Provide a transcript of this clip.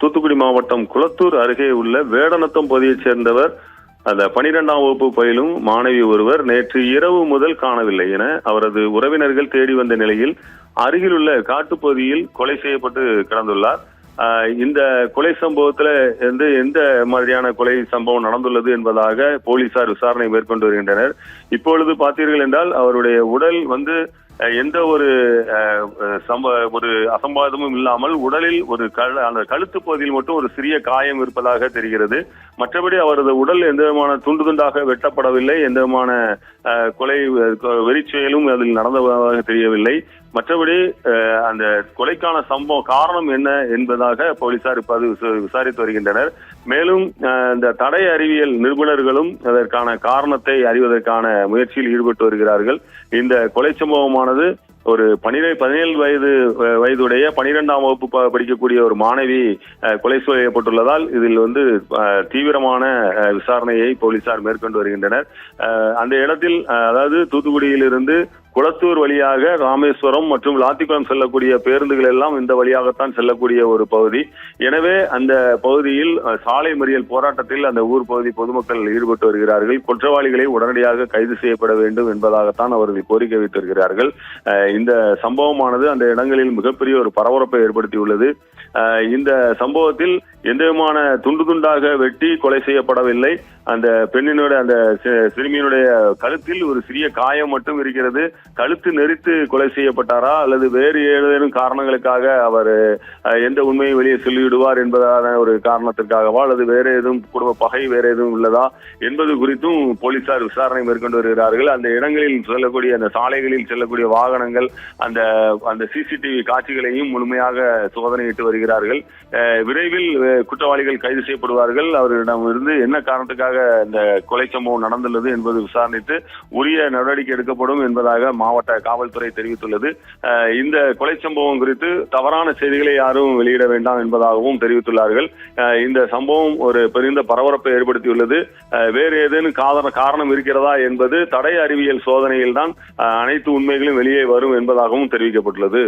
தூத்துக்குடி மாவட்டம் குளத்தூர் அருகே உள்ள வேடநத்தம் பகுதியைச் சேர்ந்தவர் அந்த 12ஆம் வகுப்பு பயிலும் மாணவி ஒருவர் நேற்று இரவு முதல் காணவில்லை என அவரது உறவினர்கள் தேடி வந்த நிலையில் அருகிலுள்ள காட்டுப்பகுதியில் கொலை செய்யப்பட்டு கிடந்துள்ளார். இந்த கொலை சம்பவத்துல எந்த மாதிரியான கொலை சம்பவம் நடந்துள்ளது என்பதாக போலீசார் விசாரணை மேற்கொண்டு வருகின்றனர். இப்பொழுது பார்த்தீர்கள் என்றால் அவருடைய உடல் எந்த ஒரு அசம்பாவிதமும் இல்லாமல் உடலில் அந்த கழுத்து பகுதியில் மட்டும் ஒரு சிறிய காயம் இருப்பதாக தெரிகிறது. மற்றபடி அவரது உடல் எந்த விதமான துண்டு துண்டாக வெட்டப்படவில்லை, எந்த விதமான கொலை வெறிச்செயலும் அதில் நடந்ததாக தெரியவில்லை. மற்றபடி அந்த கொலைக்கான காரணம் என்ன என்பதாக போலீசார் இப்போது விசாரித்து வருகின்றனர். மேலும் இந்த தடய அறிவியல் நிபுணர்களும் அதற்கான காரணத்தை அறிவதற்கான முயற்சியில் ஈடுபட்டு வருகிறார்கள். இந்த கொலை சம்பவமானது ஒரு 17 வயதுடைய 12ஆம் வகுப்பு படிக்கக்கூடிய ஒரு மாணவி கொலை செய்யப்பட்டுள்ளதால் இதில் தீவிரமான விசாரணையை போலீசார் மேற்கொண்டு வருகின்றனர். அந்த இடத்தில் அதாவது தூத்துக்குடியிலிருந்து குளத்தூர் வழியாக ராமேஸ்வரம் மற்றும் லாத்திக்குளம் செல்லக்கூடிய பேருந்துகள் எல்லாம் இந்த வழியாகத்தான் செல்லக்கூடிய ஒரு பகுதி. எனவே அந்த பகுதியில் சாலை மறியல் போராட்டத்தில் அந்த ஊர் பகுதி பொதுமக்கள் ஈடுபட்டு வருகிறார்கள். குற்றவாளிகளை உடனடியாக கைது செய்யப்பட வேண்டும் என்பதாகத்தான் அவர்கள் கோரிக்கை வைத்து வருகிறார்கள். இந்த சம்பவமானது அந்த இடங்களில் மிகப்பெரிய ஒரு பரபரப்பை ஏற்படுத்தியுள்ளது. இந்த சம்பவத்தில் எந்த விதமான துண்டு துண்டாக வெட்டி கொலை செய்யப்படவில்லை. அந்த பெண்ணினுடைய அந்த சிறுமியினுடைய கழுத்தில் ஒரு சிறிய காயம் மட்டும் இருக்கிறது. கழுத்து நெரித்து கொலை செய்யப்பட்டாரா அல்லது வேறு ஏதேனும் காரணங்களுக்காக அவர் எந்த உண்மையை வெளியே சொல்லிவிடுவார் என்பதான ஒரு காரணத்திற்காகவா அல்லது வேற எதுவும் குடும்ப பகை வேற எதுவும் உள்ளதா என்பது குறித்தும் போலீசார் விசாரணை மேற்கொண்டு வருகிறார்கள். அந்த இடங்களில் செல்லக்கூடிய அந்த சாலைகளில் செல்லக்கூடிய வாகனங்கள் அந்த சிசிடிவி காட்சிகளையும் முழுமையாக சோதனையிட்டு வருகிறார்கள். விரைவில் குற்றவாளிகள் கைது செய்யப்படுவார்கள். அவர்களிடமிருந்து என்ன காரணத்துக்காக இந்த கொலை சம்பவம் நடந்துள்ளது என்பது விசாரணைத்து உரிய நடவடிக்கை எடுக்கப்படும் என்பதாக மாவட்ட காவல்துறை தெரிவித்துள்ளது. இந்த கொலை சம்பவம் குறித்து தவறான செய்திகளை யாரும் வெளியிட வேண்டாம் என்பதாகவும் தெரிவித்துள்ளார்கள். இந்த சம்பவம் ஒரு பெரிய பரபரப்பை ஏற்படுத்தியுள்ளது. வேறு ஏதேனும் காரணம் இருக்கிறதா என்பது தடய அறிவியல் சோதனையில் தான் அனைத்து உண்மைகளும் வெளியே வரும் என்பதாகவும் தெரிவிக்கப்பட்டுள்ளது.